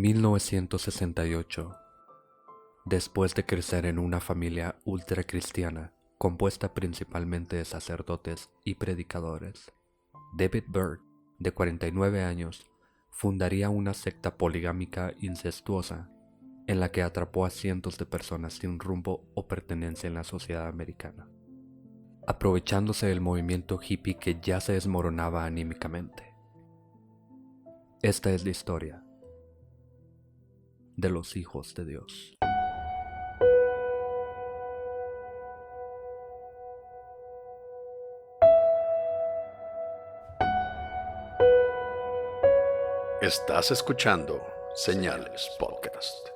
1968, después de crecer en una familia ultracristiana compuesta principalmente de sacerdotes y predicadores, David Byrd, de 49 años, fundaría una secta poligámica incestuosa en la que atrapó a cientos de personas sin rumbo o pertenencia en la sociedad americana, aprovechándose del movimiento hippie que ya se desmoronaba anímicamente. Esta es la historia de los hijos de Dios. Estás escuchando Señales Podcast.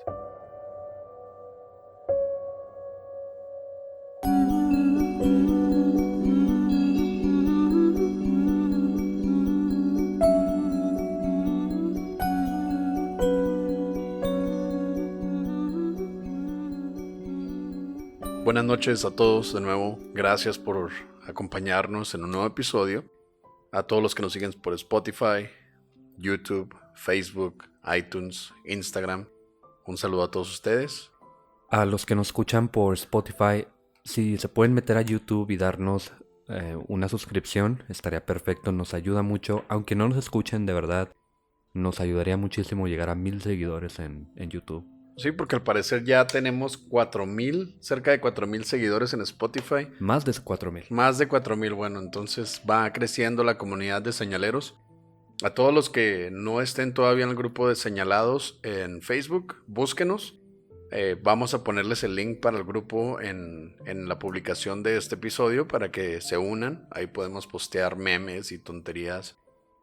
Buenas noches a todos de nuevo. Gracias por acompañarnos en un nuevo episodio. A todos los que nos siguen por Spotify, YouTube, Facebook, iTunes, Instagram. Un saludo a todos ustedes. A los que nos escuchan por Spotify, si se pueden meter a YouTube y darnos una suscripción, estaría perfecto, nos ayuda mucho. Aunque no nos escuchen, de verdad, nos ayudaría muchísimo llegar a 1000 seguidores en YouTube. Sí, porque al parecer ya tenemos 4000, cerca de 4000 seguidores en Spotify. Más de 4000. Más de 4000, bueno, entonces va creciendo la comunidad de señaleros. A todos los que no estén todavía en el grupo de señalados en Facebook, búsquenos. Vamos a ponerles el link para el grupo en la publicación de este episodio para que se unan. Ahí podemos postear memes y tonterías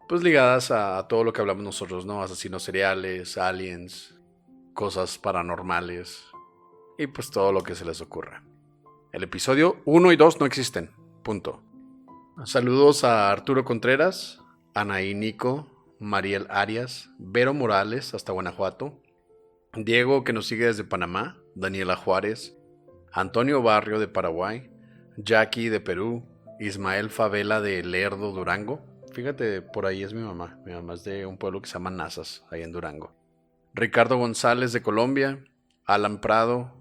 pues ligadas a todo lo que hablamos nosotros, ¿no? Asesinos seriales, aliens, cosas paranormales y pues todo lo que se les ocurra. El episodio 1 y 2 no existen, punto. Saludos a Arturo Contreras, Anaí Nico, Mariel Arias, Vero Morales hasta Guanajuato, Diego que nos sigue desde Panamá, Daniela Juárez, Antonio Barrio de Paraguay, Jackie de Perú, Ismael Favela de Lerdo, Durango. Fíjate, por ahí es mi mamá es de un pueblo que se llama Nazas, ahí en Durango. Ricardo González de Colombia, Alan Prado,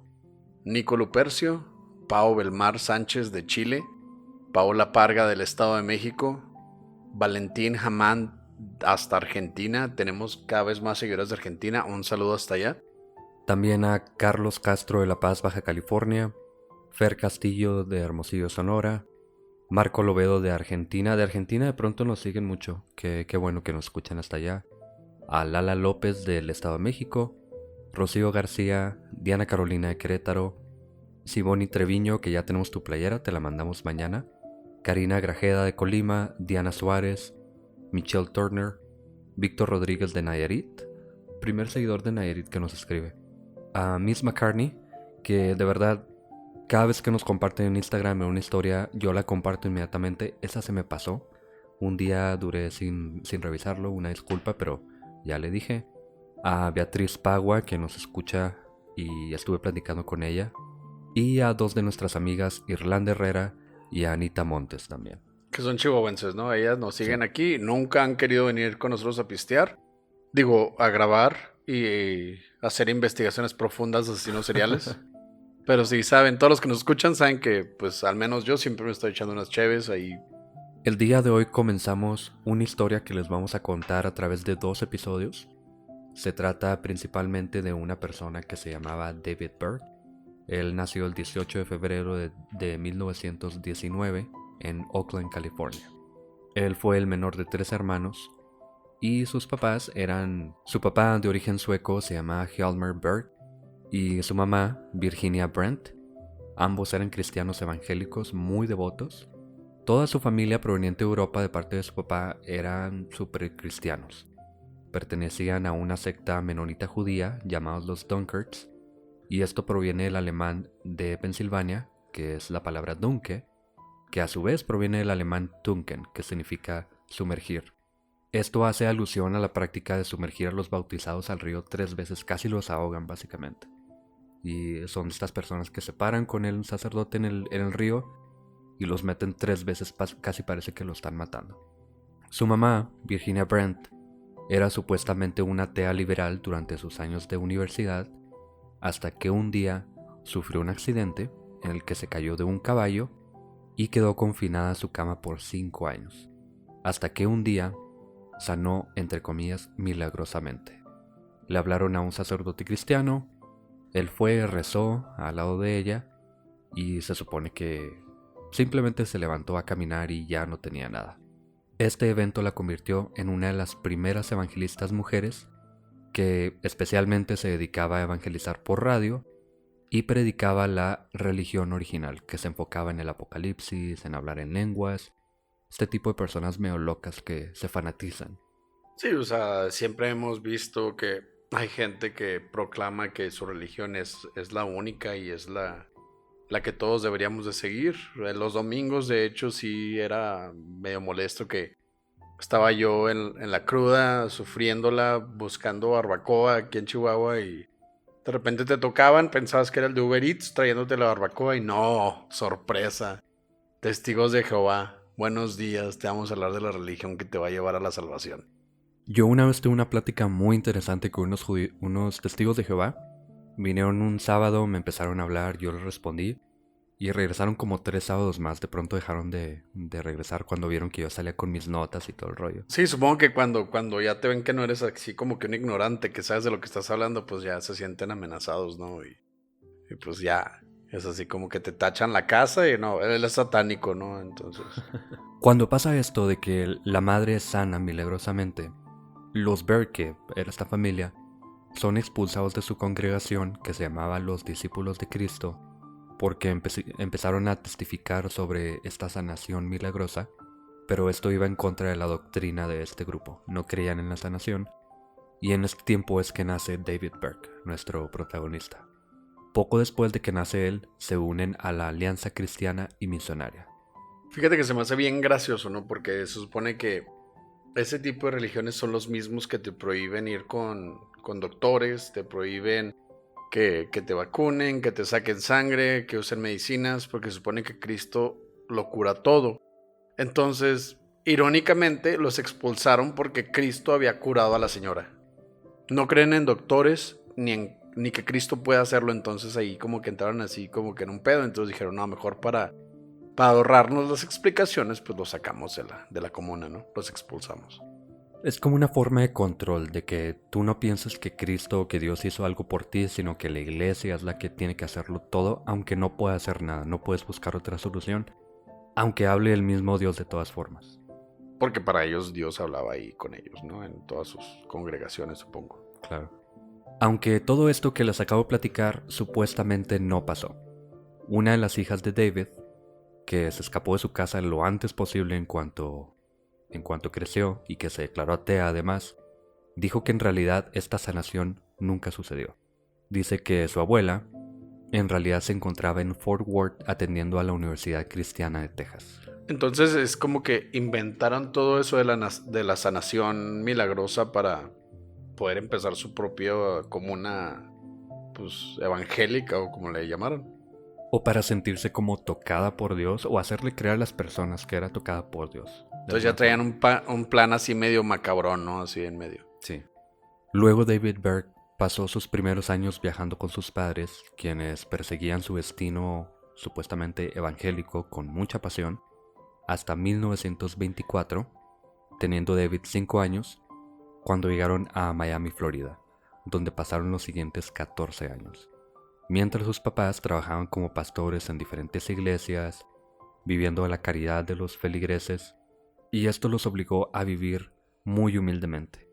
Nico Lupercio, Pao Belmar Sánchez de Chile, Paola Parga del Estado de México, Valentín Jamán hasta Argentina. Tenemos cada vez más seguidores de Argentina. Un saludo hasta allá. También a Carlos Castro de La Paz, Baja California, Fer Castillo de Hermosillo, Sonora, Marco Lobedo de Argentina. De Argentina de pronto nos siguen mucho. Qué bueno que nos escuchan hasta allá. A Lala López del Estado de México, Rocío García, Diana Carolina de Querétaro, Siboni Treviño, que ya tenemos tu playera, te la mandamos mañana, Karina Grajeda de Colima, Diana Suárez, Michelle Turner, Víctor Rodríguez de Nayarit, primer seguidor de Nayarit que nos escribe, a Miss McCartney, que de verdad cada vez que nos comparten en Instagram una historia yo la comparto inmediatamente. Esa se me pasó, un día duré sin revisarlo, una disculpa, pero ya le dije. A Beatriz Pagua, que nos escucha y estuve platicando con ella, y a dos de nuestras amigas, Irlanda Herrera y a Anita Montes también. Que son chihuahuenses, ¿no? Ellas nos siguen aquí, nunca han querido venir con nosotros a pistear. Digo, a grabar y hacer investigaciones profundas de asesinos seriales. Pero sí, saben, todos los que nos escuchan saben que, pues, al menos yo siempre me estoy echando unas cheves ahí. El día de hoy comenzamos una historia que les vamos a contar a través de 2 episodios. Se trata principalmente de una persona que se llamaba David Byrd. Él nació el 18 de febrero de 1919 en Oakland, California. Él fue el menor de 3 hermanos y sus papás eran... Su papá de origen sueco se llamaba Hjalmar Byrd y su mamá, Virginia Brandt. Ambos eran cristianos evangélicos muy devotos. Toda su familia proveniente de Europa de parte de su papá eran súper cristianos. Pertenecían a una secta menonita judía llamados los Dunkards, y esto proviene del alemán de Pensilvania, que es la palabra Dunke, que a su vez proviene del alemán tunken, que significa sumergir. Esto hace alusión a la práctica de sumergir a los bautizados al río 3 veces, casi los ahogan básicamente. Y son estas personas que se paran con el sacerdote en el río y los meten 3 veces, casi parece que lo están matando. Su mamá, Virginia Brandt, Era supuestamente una atea liberal durante sus años de universidad, hasta que un día sufrió un accidente en el que se cayó de un caballo y quedó confinada a su cama por 5 años, hasta que un día sanó, entre comillas, milagrosamente. Le hablaron a un sacerdote cristiano, él fue, rezó al lado de ella y se supone que simplemente se levantó a caminar y ya no tenía nada. Este evento la convirtió en una de las primeras evangelistas mujeres que especialmente se dedicaba a evangelizar por radio y predicaba la religión original, que se enfocaba en el apocalipsis, en hablar en lenguas, este tipo de personas medio locas que se fanatizan. Sí, o sea, siempre hemos visto que hay gente que proclama que su religión es la única y es la que todos deberíamos de seguir. Los domingos, de hecho, sí era medio molesto que estaba yo en la cruda, sufriéndola, buscando barbacoa aquí en Chihuahua y de repente te tocaban, pensabas que era el de Uber Eats trayéndote la barbacoa y no, sorpresa. Testigos de Jehová, buenos días, te vamos a hablar de la religión que te va a llevar a la salvación. Yo una vez tuve una plática muy interesante con unos testigos de Jehová. Vinieron un sábado, me empezaron a hablar, yo les respondí y regresaron como 3 sábados más. De pronto dejaron de regresar cuando vieron que yo salía con mis notas y todo el rollo. Sí, supongo que cuando ya te ven que no eres así como que un ignorante, que sabes de lo que estás hablando, pues ya se sienten amenazados, ¿no? Y pues ya, es así como que te tachan la casa y no, él es satánico, ¿no? Entonces... Cuando pasa esto de que la madre es sana milagrosamente, los Berg, que era esta familia, son expulsados de su congregación que se llamaba los Discípulos de Cristo porque empezaron a testificar sobre esta sanación milagrosa, pero esto iba en contra de la doctrina de este grupo, no creían en la sanación, y en este tiempo es que nace David Berg, nuestro protagonista. Poco después de que nace él, se unen a la Alianza Cristiana y Misionaria. Fíjate que se me hace bien gracioso, ¿no? Porque se supone que ese tipo de religiones son los mismos que te prohíben ir con doctores, te prohíben que te vacunen, que te saquen sangre, que usen medicinas, porque se supone que Cristo lo cura todo. Entonces, irónicamente, los expulsaron porque Cristo había curado a la señora. No creen en doctores ni que Cristo pueda hacerlo, entonces ahí como que entraron así como que en un pedo, entonces dijeron, no, mejor para ahorrarnos las explicaciones, pues los sacamos de la comuna, ¿no? Los expulsamos. Es como una forma de control, de que tú no pienses que Cristo o que Dios hizo algo por ti, sino que la iglesia es la que tiene que hacerlo todo, aunque no pueda hacer nada, no puedes buscar otra solución, aunque hable el mismo Dios de todas formas. Porque para ellos Dios hablaba ahí con ellos, ¿no? En todas sus congregaciones, supongo. Claro. Aunque todo esto que les acabo de platicar supuestamente no pasó. Una de las hijas de David, que se escapó de su casa lo antes posible en cuanto creció y que se declaró atea además, dijo que en realidad esta sanación nunca sucedió. Dice que su abuela en realidad se encontraba en Fort Worth atendiendo a la Universidad Cristiana de Texas. Entonces es como que inventaron todo eso de la sanación milagrosa para poder empezar su propia comuna, pues, evangélica o como le llamaron. O para sentirse como tocada por Dios o hacerle creer a las personas que era tocada por Dios. Entonces ya traían un plan así medio macabrón, ¿no? Así en medio. Sí. Luego David Berg pasó sus primeros años viajando con sus padres, quienes perseguían su destino supuestamente evangélico con mucha pasión, hasta 1924, teniendo David 5 años, cuando llegaron a Miami, Florida, donde pasaron los siguientes 14 años. Mientras sus papás trabajaban como pastores en diferentes iglesias, viviendo a la caridad de los feligreses, y esto los obligó a vivir muy humildemente.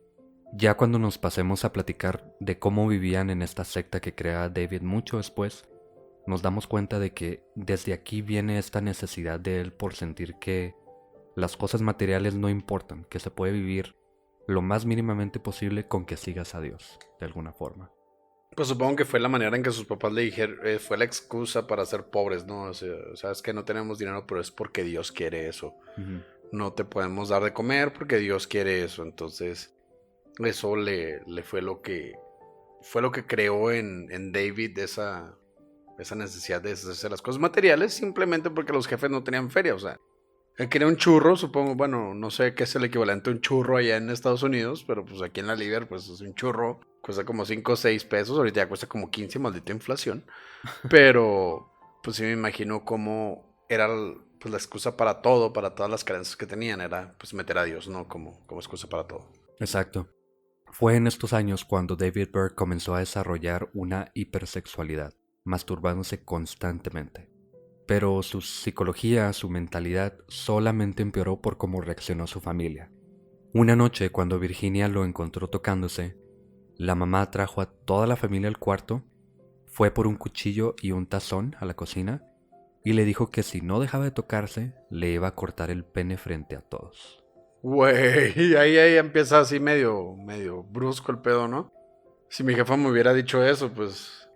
Ya cuando nos pasemos a platicar de cómo vivían en esta secta que crea David mucho después, nos damos cuenta de que desde aquí viene esta necesidad de él por sentir que las cosas materiales no importan, que se puede vivir lo más mínimamente posible con que sigas a Dios, de alguna forma. Pues supongo que fue la manera en que sus papás le dijeron, fue la excusa para ser pobres, ¿no? O sea, sabes que no tenemos dinero, pero es porque Dios quiere eso. Uh-huh. No te podemos dar de comer porque Dios quiere eso. Entonces, eso le fue lo que creó en David esa necesidad de hacer las cosas materiales, simplemente porque los jefes no tenían feria. O sea, Él quería un churro, supongo, bueno, no sé qué es el equivalente a un churro allá en Estados Unidos, pero pues aquí en la Liber, pues es un churro, cuesta como 5 o 6 pesos, ahorita ya cuesta como 15, maldita inflación. Pero, pues sí me imagino cómo era pues, la excusa para todo, para todas las carencias que tenían, era pues meter a Dios, ¿no? Como excusa para todo. Exacto. Fue en estos años cuando David Berg comenzó a desarrollar una hipersexualidad, masturbándose constantemente. Pero su psicología, su mentalidad, solamente empeoró por cómo reaccionó su familia. Una noche, cuando Virginia lo encontró tocándose, la mamá trajo a toda la familia al cuarto, fue por un cuchillo y un tazón a la cocina y le dijo que si no dejaba de tocarse, le iba a cortar el pene frente a todos. Güey, ahí empieza así medio brusco el pedo, ¿no? Si mi jefa me hubiera dicho eso, pues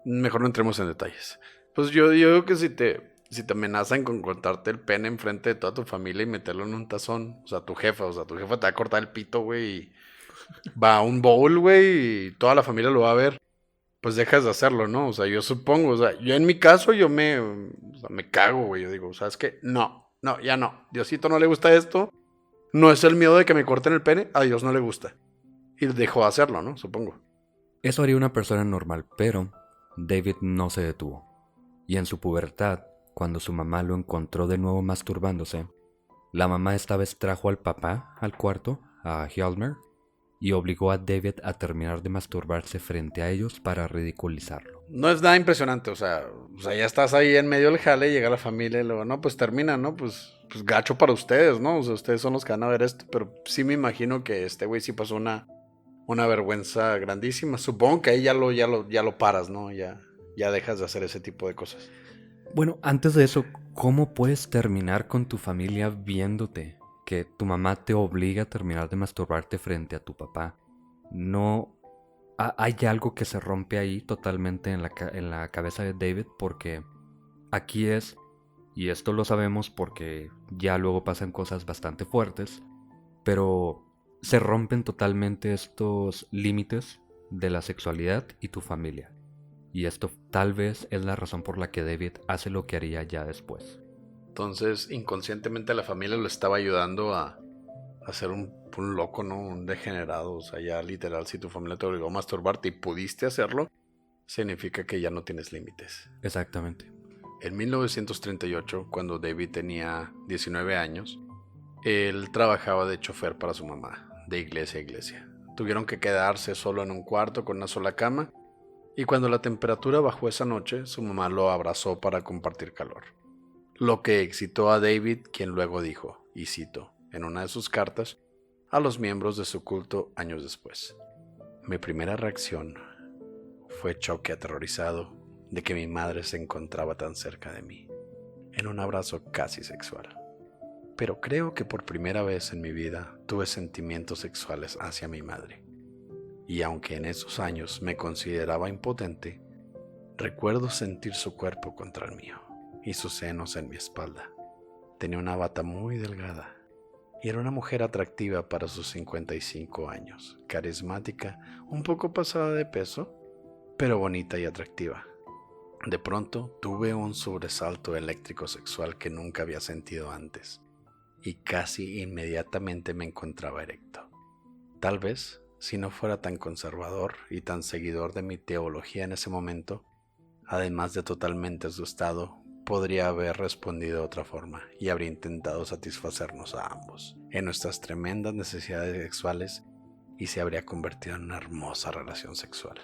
mejor no entremos en detalles. Pues yo digo que si te amenazan con cortarte el pene enfrente de toda tu familia y meterlo en un tazón, o sea, tu jefa te va a cortar el pito, güey, y va a un bowl, güey, y toda la familia lo va a ver, pues dejas de hacerlo, ¿no? O sea, yo supongo, o sea, yo en mi caso, o sea, me cago, güey, yo digo, ¿sabes qué? No, ya no. Diosito no le gusta esto, no es el miedo de que me corten el pene, a Dios no le gusta. Y dejó de hacerlo, ¿no? Supongo. Eso haría una persona normal, pero David no se detuvo. Y en su pubertad, cuando su mamá lo encontró de nuevo masturbándose, la mamá esta vez trajo al papá al cuarto, a Hjalmar, y obligó a David a terminar de masturbarse frente a ellos para ridiculizarlo. No es nada impresionante, o sea, ya estás ahí en medio del jale, llega la familia y luego, no, pues termina, ¿no? Pues gacho para ustedes, ¿no? O sea, ustedes son los que van a ver esto, pero sí me imagino que este güey sí pasó una vergüenza grandísima. Supongo que ahí ya lo paras, ¿no? Ya dejas de hacer ese tipo de cosas. Bueno, antes de eso, ¿cómo puedes terminar con tu familia viéndote? Que tu mamá te obliga a terminar de masturbarte frente a tu papá. No, hay algo que se rompe ahí totalmente en la cabeza de David porque aquí es, y esto lo sabemos porque ya luego pasan cosas bastante fuertes, pero se rompen totalmente estos límites de la sexualidad y tu familia. Y esto tal vez es la razón por la que David hace lo que haría ya después. Entonces, inconscientemente la familia lo estaba ayudando a ser un loco, ¿no? Un degenerado. O sea, ya literal, si tu familia te obligó a masturbarte y pudiste hacerlo, significa que ya no tienes límites. Exactamente. En 1938, cuando David tenía 19 años, él trabajaba de chofer para su mamá, de iglesia a iglesia. Tuvieron que quedarse solo en un cuarto con una sola cama, y cuando la temperatura bajó esa noche, su mamá lo abrazó para compartir calor. Lo que excitó a David, quien luego dijo, y cito, en una de sus cartas, a los miembros de su culto años después. Mi primera reacción fue choque aterrorizado de que mi madre se encontraba tan cerca de mí, en un abrazo casi sexual. Pero creo que por primera vez en mi vida tuve sentimientos sexuales hacia mi madre. Y aunque en esos años me consideraba impotente, recuerdo sentir su cuerpo contra el mío y sus senos en mi espalda. Tenía una bata muy delgada y era una mujer atractiva para sus 55 años, carismática, un poco pasada de peso, pero bonita y atractiva. De pronto tuve un sobresalto eléctrico sexual que nunca había sentido antes, y casi inmediatamente me encontraba erecto. Tal vez, si no fuera tan conservador y tan seguidor de mi teología en ese momento, además de totalmente asustado, podría haber respondido de otra forma y habría intentado satisfacernos a ambos en nuestras tremendas necesidades sexuales y se habría convertido en una hermosa relación sexual,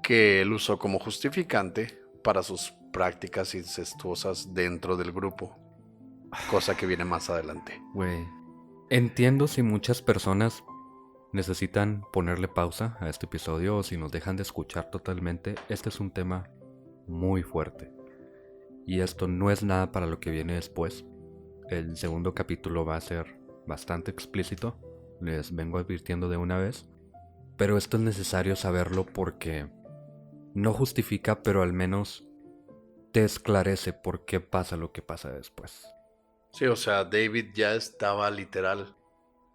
que él usó como justificante para sus prácticas incestuosas dentro del grupo, cosa que viene más adelante. Güey, entiendo si muchas personas necesitan ponerle pausa a este episodio o si nos dejan de escuchar totalmente. Este es un tema muy fuerte. Y esto no es nada para lo que viene después. El segundo capítulo va a ser bastante explícito. Les vengo advirtiendo de una vez. Pero esto es necesario saberlo porque no justifica, pero al menos te esclarece por qué pasa lo que pasa después. Sí, o sea, David ya estaba literal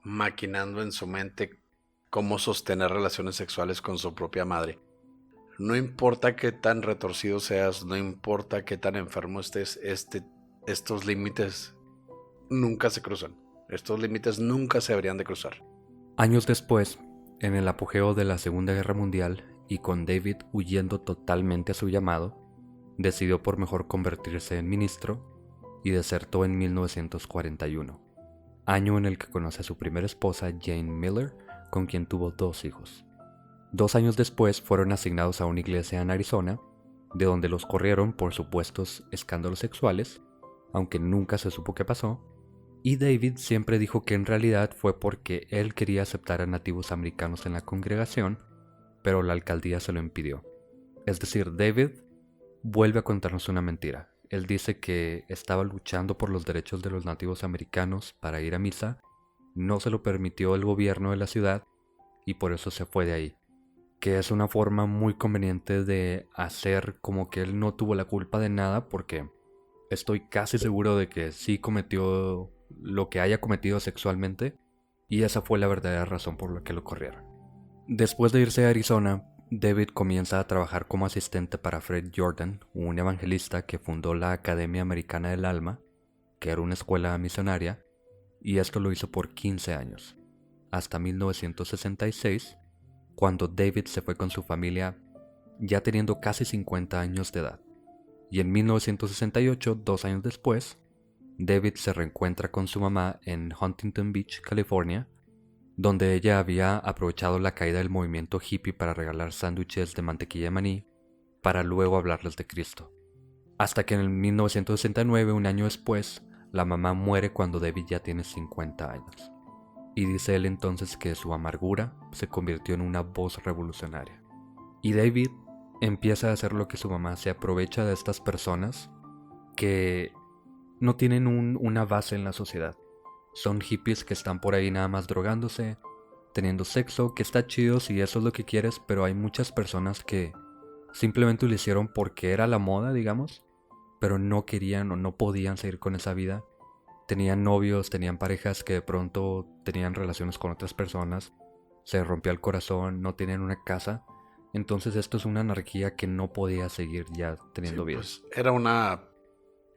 maquinando en su mente cómo sostener relaciones sexuales con su propia madre. No importa qué tan retorcido seas, no importa qué tan enfermo estés, estos límites nunca se cruzan. Estos límites nunca se deberían de cruzar. Años después, en el apogeo de la Segunda Guerra Mundial y con David huyendo totalmente a su llamado, decidió por mejor convertirse en ministro y desertó en 1941, año en el que conoce a su primera esposa Jane Miller, con quien tuvo 2 hijos. 2 años después fueron asignados a una iglesia en Arizona, de donde los corrieron por supuestos escándalos sexuales, aunque nunca se supo qué pasó, y David siempre dijo que en realidad fue porque él quería aceptar a nativos americanos en la congregación, pero la alcaldía se lo impidió. Es decir, David vuelve a contarnos una mentira. Él dice que estaba luchando por los derechos de los nativos americanos para ir a misa, no se lo permitió el gobierno de la ciudad y por eso se fue de ahí. Que es una forma muy conveniente de hacer como que él no tuvo la culpa de nada, porque estoy casi seguro de que sí cometió lo que haya cometido sexualmente, y esa fue la verdadera razón por la que lo corrieron. Después de irse a Arizona, David comienza a trabajar como asistente para Fred Jordan, un evangelista que fundó la Academia Americana del Alma, que era una escuela misionaria, y esto lo hizo por 15 años, hasta 1966, cuando David se fue con su familia ya teniendo casi 50 años de edad. Y en 1968, 2 años después, David se reencuentra con su mamá en Huntington Beach, California, donde ella había aprovechado la caída del movimiento hippie para regalar sándwiches de mantequilla de maní, para luego hablarles de Cristo. Hasta que en 1969, un año después, la mamá muere cuando David ya tiene 50 años. Y dice él entonces que su amargura se convirtió en una voz revolucionaria. Y David empieza a hacer lo que su mamá, se aprovecha de estas personas que no tienen una base en la sociedad. Son hippies que están por ahí nada más drogándose, teniendo sexo, que está chido si eso es lo que quieres, pero hay muchas personas que simplemente lo hicieron porque era la moda, digamos, pero no querían o no podían seguir con esa vida. Tenían novios, tenían parejas que de pronto tenían relaciones con otras personas, se rompía el corazón, no tenían una casa. Entonces esto es una anarquía que no podía seguir ya teniendo vida. Pues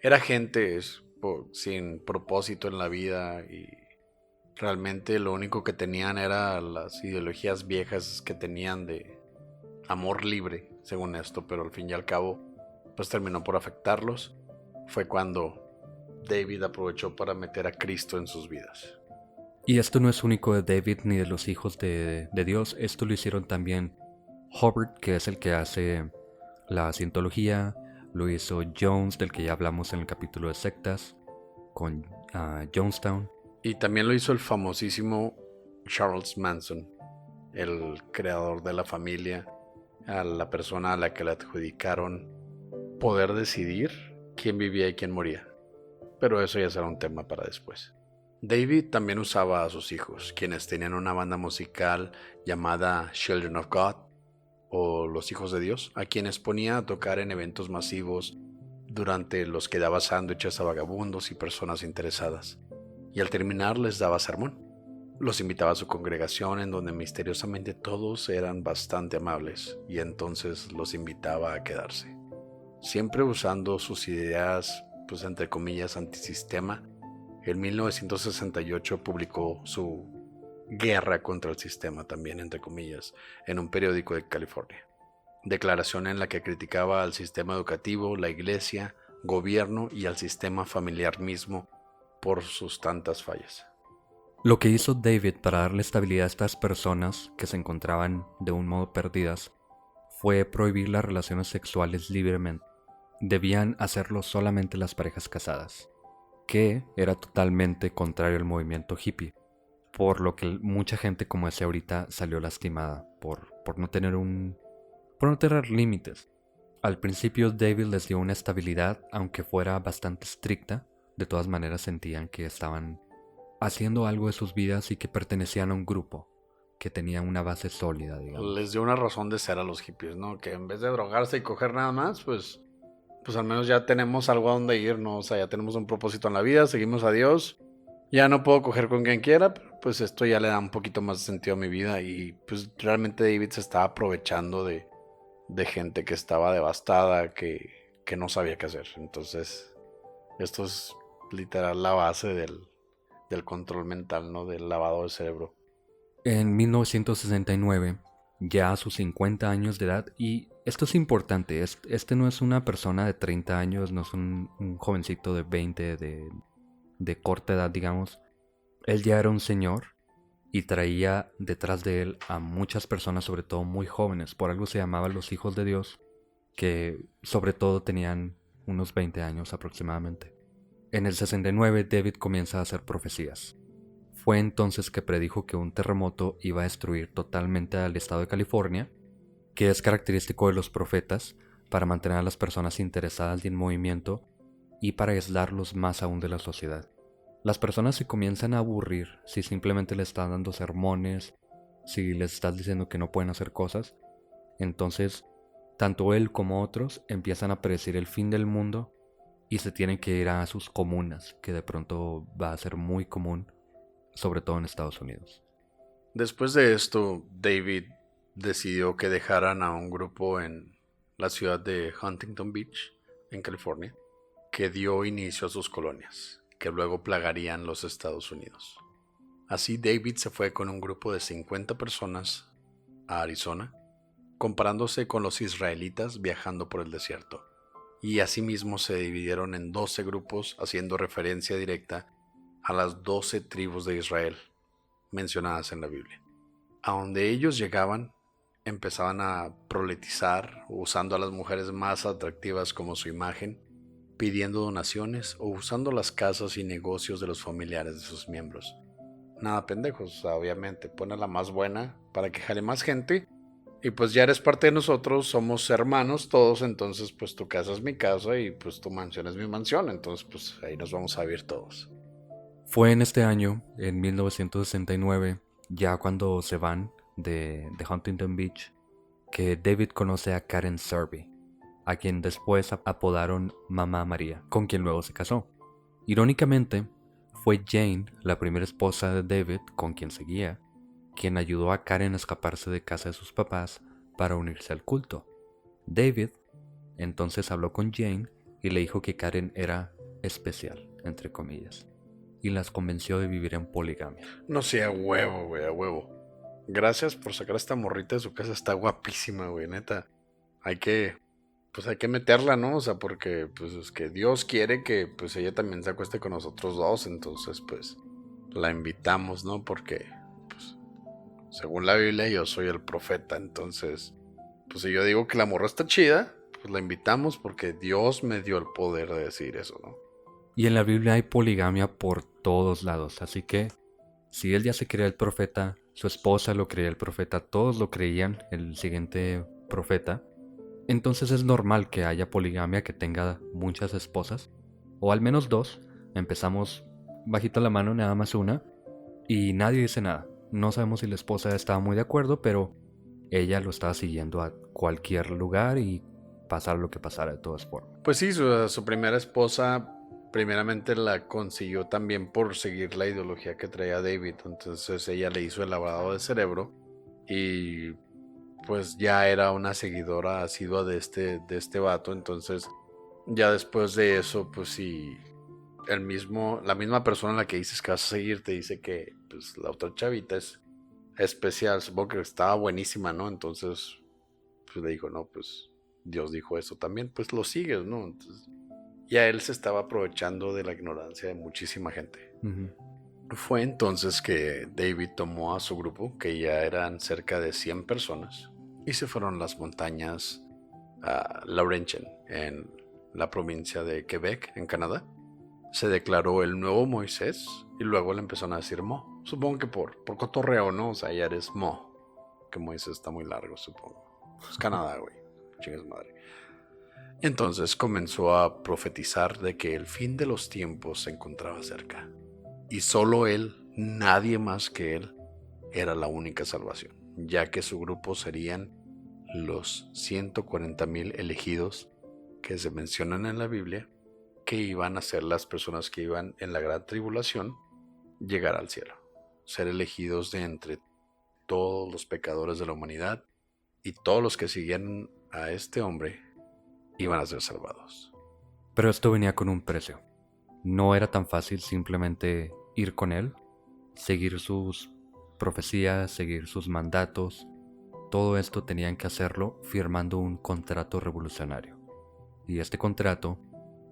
era gente sin propósito en la vida y realmente lo único que tenían era las ideologías viejas que tenían de amor libre, según esto, pero al fin y al cabo pues terminó por afectarlos. Fue cuando David aprovechó para meter a Cristo en sus vidas. Y esto no es único de David ni de los hijos de Dios, esto lo hicieron también Hubbard, que es el que hace la cientología, lo hizo Jones, del que ya hablamos en el capítulo de sectas, con Jonestown. Y también lo hizo el famosísimo Charles Manson, el creador de la familia, a la persona a la que le adjudicaron poder decidir quién vivía y quién moría. Pero eso ya será un tema para después. David también usaba a sus hijos, quienes tenían una banda musical llamada Children of God, o Los Hijos de Dios, a quienes ponía a tocar en eventos masivos durante los que daba sándwiches a vagabundos y personas interesadas, y al terminar les daba sermón. Los invitaba a su congregación, en donde misteriosamente todos eran bastante amables, y entonces los invitaba a quedarse, siempre usando sus ideas, pues entre comillas, antisistema. En 1968 publicó su guerra contra el sistema, también entre comillas, en un periódico de California. Declaración en la que criticaba al sistema educativo, la iglesia, gobierno y al sistema familiar mismo por sus tantas fallas. Lo que hizo David para darle estabilidad a estas personas que se encontraban de un modo perdidas fue prohibir las relaciones sexuales libremente. Debían hacerlo solamente las parejas casadas, que era totalmente contrario al movimiento hippie, por lo que mucha gente, como decía ahorita, salió lastimada por no tener límites. Al principio David les dio una estabilidad, aunque fuera bastante estricta. De todas maneras sentían que estaban haciendo algo de sus vidas y que pertenecían a un grupo que tenía una base sólida, digamos. Les dio una razón de ser a los hippies, ¿no? Que en vez de drogarse y coger nada más, pues al menos ya tenemos algo a donde ir, ¿no? O sea, ya tenemos un propósito en la vida, seguimos a Dios. Ya no puedo coger con quien quiera, pero pues esto ya le da un poquito más de sentido a mi vida. Y pues realmente David se estaba aprovechando de gente que estaba devastada, que no sabía qué hacer. Entonces, esto es literal la base del control mental, ¿no? Del lavado de cerebro. En 1969, ya a sus 50 años de edad, y esto es importante, este no es una persona de 30 años, no es un jovencito de 20, de corta edad, digamos. Él ya era un señor y traía detrás de él a muchas personas, sobre todo muy jóvenes, por algo se llamaban los hijos de Dios, que sobre todo tenían unos 20 años aproximadamente. En el 69 David comienza a hacer profecías. Fue entonces que predijo que un terremoto iba a destruir totalmente al estado de California, que es característico de los profetas para mantener a las personas interesadas y en movimiento y para aislarlos más aún de la sociedad. Las personas se comienzan a aburrir si simplemente les estás dando sermones, si les estás diciendo que no pueden hacer cosas. Entonces, tanto él como otros empiezan a predecir el fin del mundo y se tienen que ir a sus comunas, que de pronto va a ser muy común, sobre todo en Estados Unidos. Después de esto, David decidió que dejaran a un grupo en la ciudad de Huntington Beach, en California, que dio inicio a sus colonias, que luego plagarían los Estados Unidos. Así David se fue con un grupo de 50 personas a Arizona, comparándose con los israelitas viajando por el desierto. Y asimismo se dividieron en 12 grupos, haciendo referencia directa a las 12 tribus de Israel mencionadas en la Biblia. A donde ellos llegaban, empezaban a proletizar, usando a las mujeres más atractivas como su imagen, pidiendo donaciones o usando las casas y negocios de los familiares de sus miembros. Nada pendejos, obviamente, pone la más buena para que jale más gente. Y pues ya eres parte de nosotros, somos hermanos todos, entonces pues tu casa es mi casa y pues tu mansión es mi mansión, entonces pues ahí nos vamos a vivir todos. Fue en este año, en 1969, ya cuando se van de Huntington Beach, que David conoce a Karen Serby, a quien después apodaron Mamá María, con quien luego se casó. Irónicamente, fue Jane, la primera esposa de David, con quien seguía, quien ayudó a Karen a escaparse de casa de sus papás para unirse al culto. David entonces habló con Jane y le dijo que Karen era especial, entre comillas, y las convenció de vivir en poligamia. No sé, a huevo, güey, a huevo. Gracias por sacar a esta morrita de su casa, está guapísima, güey, neta. Pues hay que meterla, ¿no? O sea, porque pues es que Dios quiere que pues ella también se acueste con nosotros dos, entonces pues la invitamos, ¿no? Porque pues según la Biblia yo soy el profeta, entonces pues si yo digo que la morra está chida, pues la invitamos porque Dios me dio el poder de decir eso, ¿no? Y en la Biblia hay poligamia por todos lados, así que si él ya se creía el profeta, su esposa lo creía el profeta, todos lo creían, el siguiente profeta, entonces es normal que haya poligamia, que tenga muchas esposas, o al menos dos. Empezamos bajita la mano, nada más una, y nadie dice nada. No sabemos si la esposa estaba muy de acuerdo, pero ella lo estaba siguiendo a cualquier lugar y pasar lo que pasara de todas formas. Pues sí, su primera esposa primeramente la consiguió también por seguir la ideología que traía David, entonces ella le hizo el lavado de cerebro y pues ya era una seguidora asidua de este vato, entonces ya después de eso, pues sí, la misma persona a la que dices que vas a seguir te dice que pues la otra chavita es especial, supongo que estaba buenísima, ¿no? Entonces, pues le dijo, no, pues Dios dijo eso también, pues lo sigues, ¿no? Entonces, ya él se estaba aprovechando de la ignorancia de muchísima gente. Ujú. Fue entonces que David tomó a su grupo, que ya eran cerca de 100 personas, y se fueron a las montañas Laurentian, en la provincia de Quebec, en Canadá. Se declaró el nuevo Moisés y luego le empezaron a decir Mo. Supongo que por cotorreo, ¿no? O sea, ya eres Mo. Que Moisés está muy largo, supongo. Es Canadá, güey. Chingas madre. Entonces comenzó a profetizar de que el fin de los tiempos se encontraba cerca. Y solo él, nadie más que él, era la única salvación, ya que su grupo serían los 140,000 elegidos que se mencionan en la Biblia, que iban a ser las personas que iban en la gran tribulación llegar al cielo, ser elegidos de entre todos los pecadores de la humanidad, y todos los que siguieran a este hombre iban a ser salvados. Pero esto venía con un precio. no era tan fácil simplemente ir con él, seguir sus profecías, seguir sus mandatos. Todo esto tenían que hacerlo firmando un contrato revolucionario. Y este contrato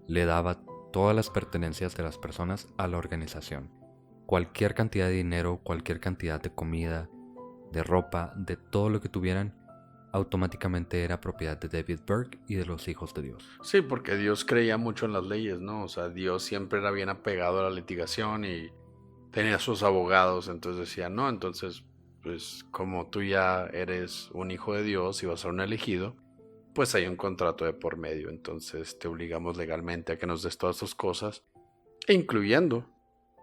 le daba todas las pertenencias de las personas a la organización. Cualquier cantidad de dinero, cualquier cantidad de comida, de ropa, de todo lo que tuvieran, automáticamente era propiedad de David Berg y de los hijos de Dios. Sí, porque Dios creía mucho en las leyes, ¿no? O sea, Dios siempre era bien apegado a la litigación y tenía sus abogados, entonces decía, no, entonces, pues como tú ya eres un hijo de Dios y vas a ser un elegido, pues hay un contrato de por medio, entonces te obligamos legalmente a que nos des todas tus cosas, e incluyendo,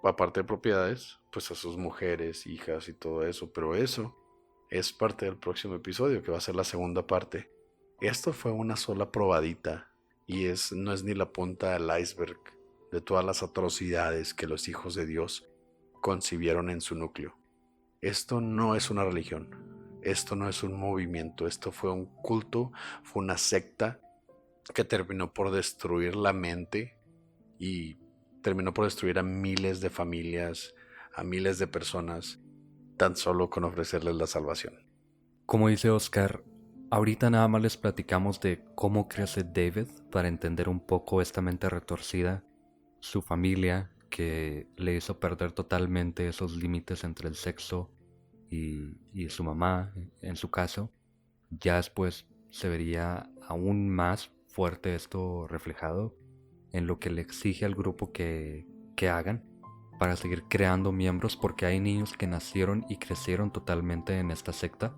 aparte de propiedades, pues a sus mujeres, hijas y todo eso, pero eso es parte del próximo episodio, que va a ser la segunda parte. Esto fue una sola probadita y no es ni la punta del iceberg de todas las atrocidades que los hijos de Dios concibieron en su núcleo. Esto no es una religión, esto no es un movimiento, esto fue un culto, fue una secta que terminó por destruir la mente y terminó por destruir a miles de familias, a miles de personas, tan solo con ofrecerles la salvación. Como dice Oscar, ahorita nada más les platicamos de cómo crece David para entender un poco esta mente retorcida, su familia que le hizo perder totalmente esos límites entre el sexo y su mamá, en su caso. Ya después se vería aún más fuerte esto reflejado en lo que le exige al grupo que hagan para seguir creando miembros, porque hay niños que nacieron y crecieron totalmente en esta secta.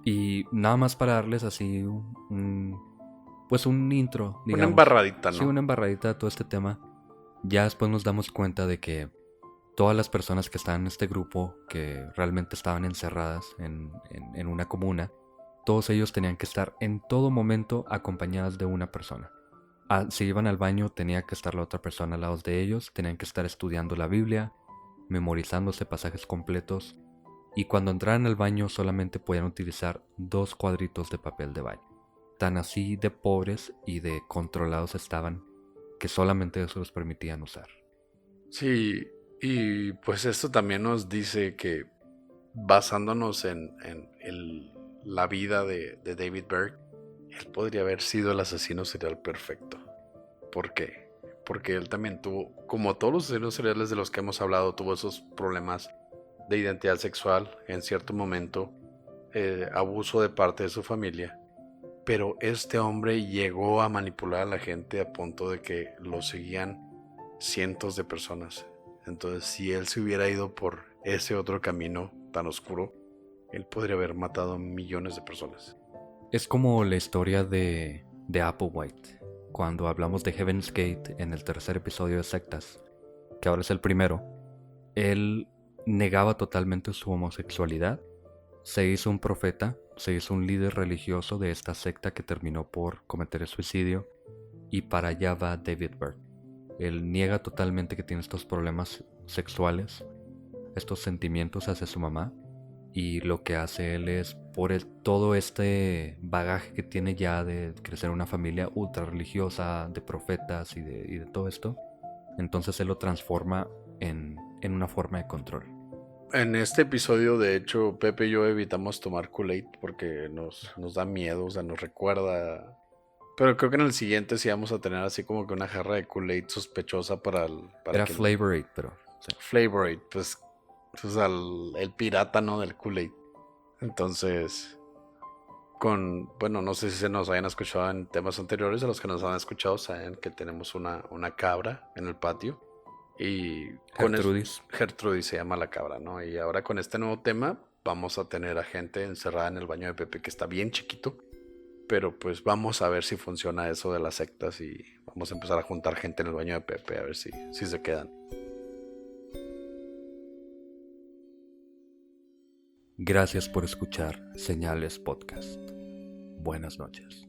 Y nada más para darles así pues un intro, Una digamos. embarradita, Sí, ¿no? una embarradita de todo este tema. Ya después nos damos cuenta de que todas las personas que estaban en este grupo, que realmente estaban encerradas en una comuna, todos ellos tenían que estar en todo momento acompañadas de una persona. Si iban al baño, tenía que estar la otra persona al lado de ellos, tenían que estar estudiando la Biblia, memorizándose pasajes completos, y cuando entraran al baño solamente podían utilizar 2 cuadritos de papel de baño. Tan así de pobres y de controlados estaban, que solamente eso los permitían usar. Sí, y pues esto también nos dice que basándonos la vida de David Berg, él podría haber sido el asesino serial perfecto. ¿Por qué? Porque él también tuvo, como todos los asesinos seriales de los que hemos hablado, tuvo esos problemas de identidad sexual en cierto momento, abuso de parte de su familia. Pero este hombre llegó a manipular a la gente a punto de que lo seguían cientos de personas. Entonces, si él se hubiera ido por ese otro camino tan oscuro, él podría haber matado a millones de personas. Es como la historia de Applewhite, cuando hablamos de Heaven's Gate en el tercer episodio de Sectas, que ahora es el primero. Él negaba totalmente su homosexualidad, se hizo un profeta, se hizo un líder religioso de esta secta que terminó por cometer el suicidio, y para allá va David Berg. Él niega totalmente que tiene estos problemas sexuales, estos sentimientos hacia su mamá, y lo que hace él es, todo este bagaje que tiene ya de crecer en una familia ultra religiosa, de profetas y de todo esto, entonces él lo transforma en una forma de control. En este episodio, de hecho, Pepe y yo evitamos tomar Kool-Aid porque nos da miedo, o sea, nos recuerda. Pero creo que en el siguiente sí vamos a tener así como que una jarra de Kool-Aid sospechosa para Era que Flavor Aid, pero sí. Flavor Aid, pues el pirata, ¿no? Del Kool-Aid. Entonces, bueno, no sé si se nos hayan escuchado en temas anteriores, a los que nos han escuchado saben que tenemos una cabra en el patio. Y Gertrudis. Gertrudis se llama la cabra, ¿no? Y ahora con este nuevo tema vamos a tener a gente encerrada en el baño de Pepe que está bien chiquito. Pero pues vamos a ver si funciona eso de las sectas y vamos a empezar a juntar gente en el baño de Pepe a ver si se quedan. Gracias por escuchar Señales Podcast. Buenas noches.